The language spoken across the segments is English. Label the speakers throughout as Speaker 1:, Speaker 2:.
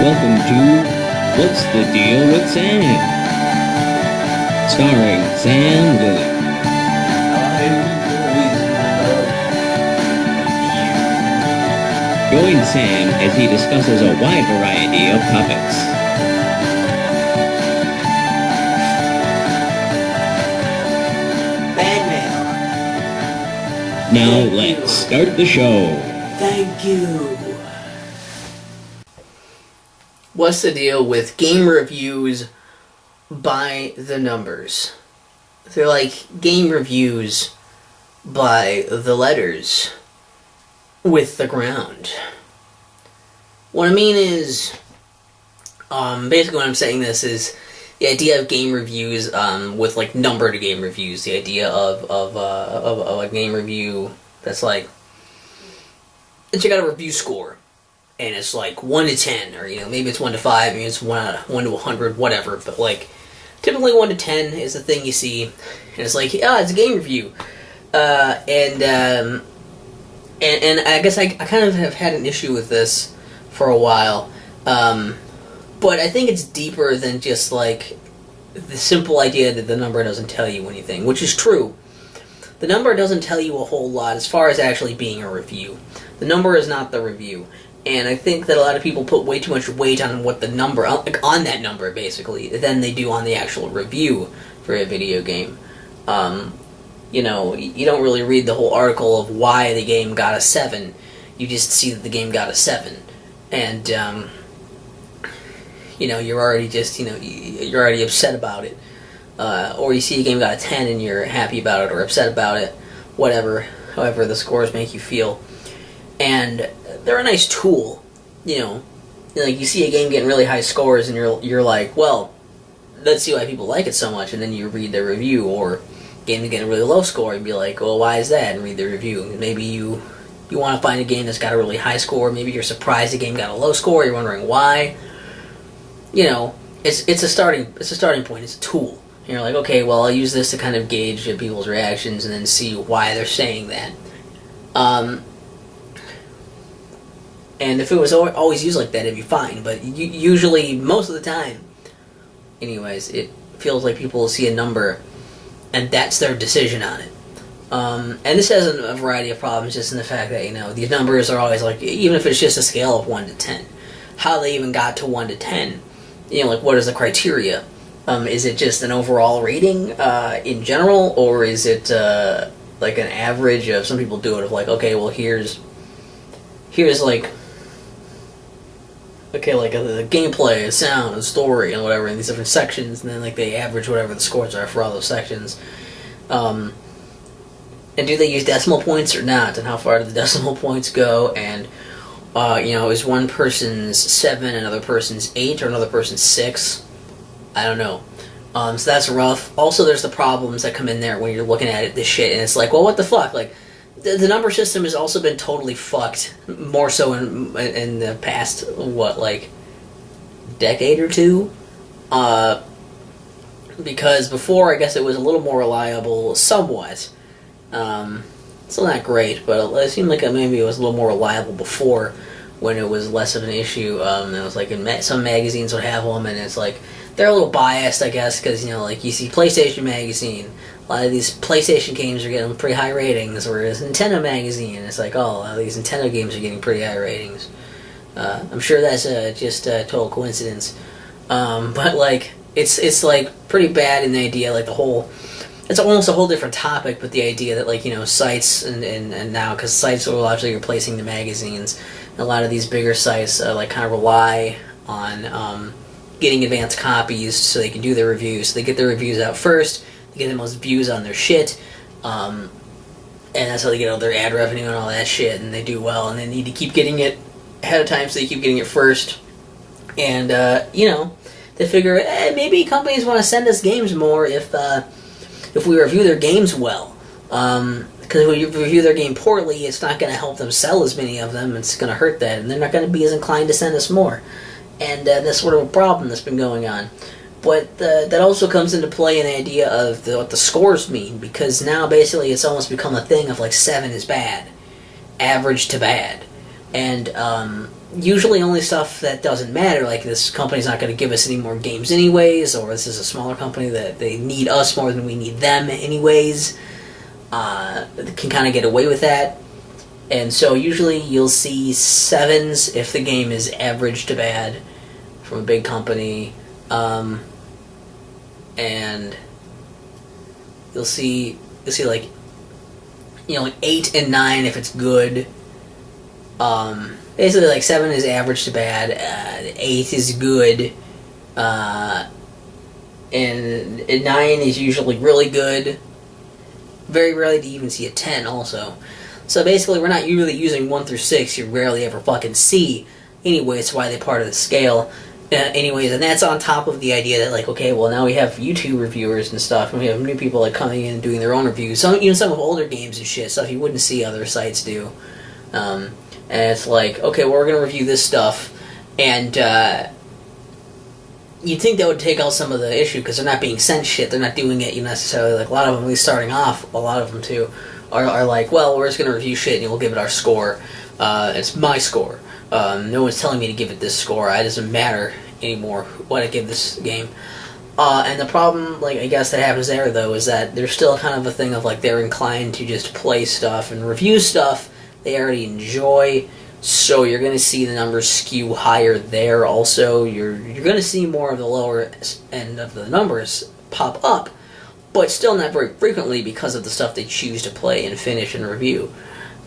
Speaker 1: Welcome to What's the Deal with Sam? Starring Sam Lilly. Join Sam as he discusses a wide variety of topics.
Speaker 2: Batman.
Speaker 1: Now let's start the show.
Speaker 2: Thank you. What's the deal with game reviews by the numbers? They're like game reviews by the letters with the ground. What I mean is, basically when I'm saying this is the idea of game reviews with like numbered game reviews. The idea of a game review that's like, you got a review score. And it's like 1 to 10, or maybe it's 1 to 5, maybe it's 1 to 100, whatever. But like, typically 1 to 10 is the thing you see, and it's like, it's a game review. And I guess I kind of have had an issue with this for a while. But I think it's deeper than just like the simple idea that the number doesn't tell you anything, which is true. The number doesn't tell you a whole lot as far as actually being a review. The number is not the review. And I think that a lot of people put way too much weight on what the number, on that number basically, than they do on the actual review for a video game. You don't really read the whole article of why the game got a 7. You just see that the game got a 7. And, you're already you're already upset about it. Or you see a game got a 10 and you're happy about it or upset about it. Whatever, however the scores make you feel. And they're a nice tool, like you see a game getting really high scores and you're like, well, let's see why people like it so much, and then you read the review, or game getting a really low score and be like, well, why is that, and read the review. And maybe you want to find a game that's got a really high score, maybe you're surprised the game got a low score, you're wondering why. It's a starting point, it's a tool. And you're like, okay, well, I'll use this to kind of gauge people's reactions and then see why they're saying that. And if it was always used like that, it'd be fine. But usually, most of the time, anyways, it feels like people will see a number, and that's their decision on it. And this has a variety of problems, just in the fact that, these numbers are always like, even if it's just a scale of 1 to 10, how they even got to 1 to 10, like what is the criteria? Is it just an overall rating in general, or is it like an average of, some people do it of like, okay, well, here's like, the gameplay, sound, and story, and whatever, in these different sections, and then like they average whatever the scores are for all those sections. And do they use decimal points or not? And how far do the decimal points go? And is one person's 7, another person's 8, or another person's 6? I don't know. So that's rough. Also, there's the problems that come in there when you're looking at this shit, and it's like, well, what the fuck? Like, the number system has also been totally fucked, more so in the past, decade or two? Because before, I guess it was a little more reliable, somewhat. Still not great, but it seemed like maybe it was a little more reliable before, when it was less of an issue. It was like some magazines would have them, and it's like, they're a little biased, I guess, because, you see PlayStation Magazine, a lot of these PlayStation games are getting pretty high ratings, whereas Nintendo Magazine, it's like, oh, a lot of these Nintendo games are getting pretty high ratings. I'm sure that's just a total coincidence. But, like, it's like, pretty bad in the idea, like, it's almost a whole different topic, but the idea that, like, sites, and now, because sites are actually replacing the magazines, and a lot of these bigger sites, kind of rely on, getting advanced copies so they can do their reviews. So they get their reviews out first, they get the most views on their shit, and that's how they get all their ad revenue and all that shit, and they do well, and they need to keep getting it ahead of time so they keep getting it first. And, they figure, maybe companies want to send us games more if we review their games well. Because if we review their game poorly, it's not going to help them sell as many of them, it's going to hurt that, and they're not going to be as inclined to send us more. And that's sort of a problem that's been going on. But that also comes into play in the idea of what the scores mean, because now basically it's almost become a thing of like 7 is bad, average to bad. And usually only stuff that doesn't matter, like this company's not going to give us any more games anyways, or this is a smaller company that they need us more than we need them anyways, can kind of get away with that. And so usually you'll see 7s if the game is average to bad from a big company, and you'll see like, you know, like 8 and 9 if it's good. Basically, like 7 is average to bad, 8 is good, and 9 is usually really good. Very rarely do you even see a 10 also. So basically, we're not really using 1 through 6. You rarely ever fucking see. Anyway, it's why they're part of the scale. Anyways, and that's on top of the idea that, like, okay, well, now we have YouTube reviewers and stuff, and we have new people, like, coming in and doing their own reviews. Even some of older games and shit, stuff you wouldn't see other sites do. And it's like, okay, well, we're going to review this stuff, and you'd think that would take out some of the issue, because they're not being sent shit. They're not doing it necessarily. Like, a lot of them, at least starting off, a lot of them, too, are like, well, we're just going to review shit, and we'll give it our score. It's my score. No one's telling me to give it this score. It doesn't matter anymore what I give this game. And the problem, like, I guess that happens there, though, is that there's still kind of a thing of, like, they're inclined to just play stuff and review stuff they already enjoy, so you're going to see the numbers skew higher there also. You're going to see more of the lower end of the numbers pop up, but still not very frequently because of the stuff they choose to play and finish and review.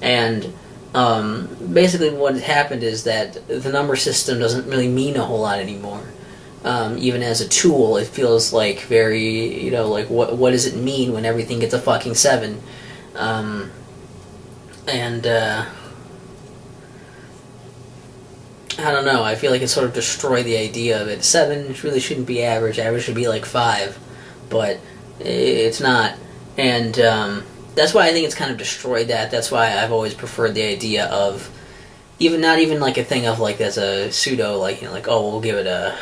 Speaker 2: And basically what happened is that the number system doesn't really mean a whole lot anymore. Even as a tool, it feels like very, you know, like what does it mean when everything gets a fucking 7? I don't know, I feel like it sort of destroyed the idea of it. 7 really shouldn't be average. Average should be like 5, but it's not. And that's why I think it's kind of destroyed that. That's why I've always preferred the idea of not even like a thing of like that's a pseudo, like, you know, like, oh, we'll give it a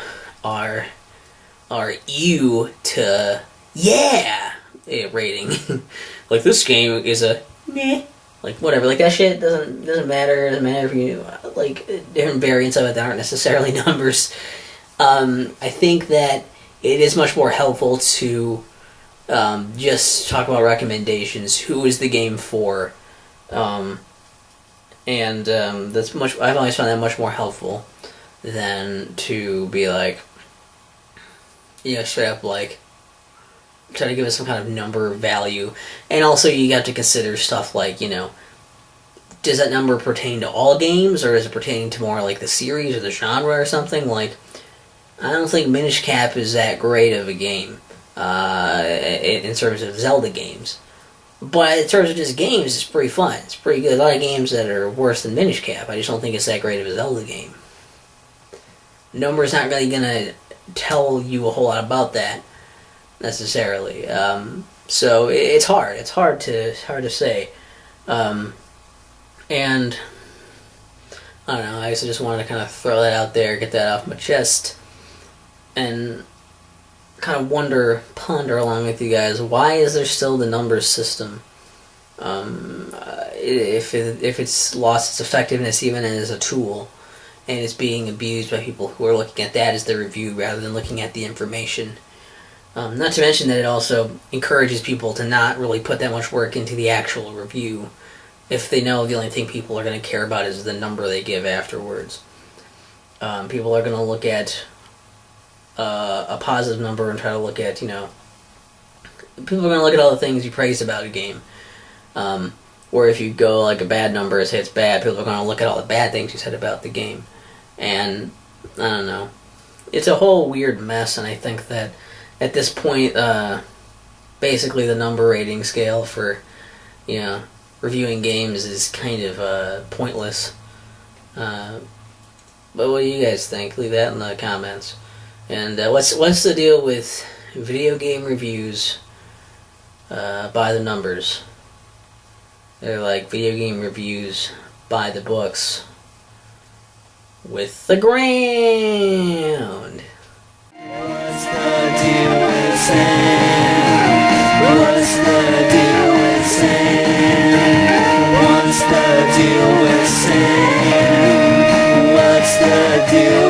Speaker 2: RU to yeah rating. Like, this game is a meh. Like, whatever, like, that shit doesn't matter. It doesn't matter if you, like, different variants of it that aren't necessarily numbers. I think that it is much more helpful to just talk about recommendations. Who is the game for? That's much. I've always found that much more helpful than to be like, you know, straight up like try to give it some kind of number value. And also you have to consider stuff like, you know, does that number pertain to all games, or is it pertaining to more like the series or the genre or something? Like, I don't think Minish Cap is that great of a game in terms of Zelda games. But in terms of just games, it's pretty fun. It's pretty good. A lot of games that are worse than Minish Cap. I just don't think it's that great of a Zelda game. Number's not really going to tell you a whole lot about that, necessarily. So it's hard. It's hard to say. And I don't know. I guess I just wanted to kind of throw that out there, get that off my chest, and kind of ponder along with you guys. Why is there still the numbers system? If it's lost its effectiveness even as a tool, and it's being abused by people who are looking at that as their review rather than looking at the information. Not to mention that it also encourages people to not really put that much work into the actual review if they know the only thing people are going to care about is the number they give afterwards. People are going to look at a positive number and try to look at, you know, people are going to look at all the things you praised about a game. Or if you go like a bad number and say it's bad, people are going to look at all the bad things you said about the game. And I don't know. It's a whole weird mess, and I think that at this point, basically the number rating scale for, you know, reviewing games is kind of pointless. But what do you guys think? Leave that in the comments. And what's the deal with video game reviews by the numbers? They're like video game reviews by the books with the ground. What's the deal with Sam? What's the deal with Sam? What's the deal with Sam? love you.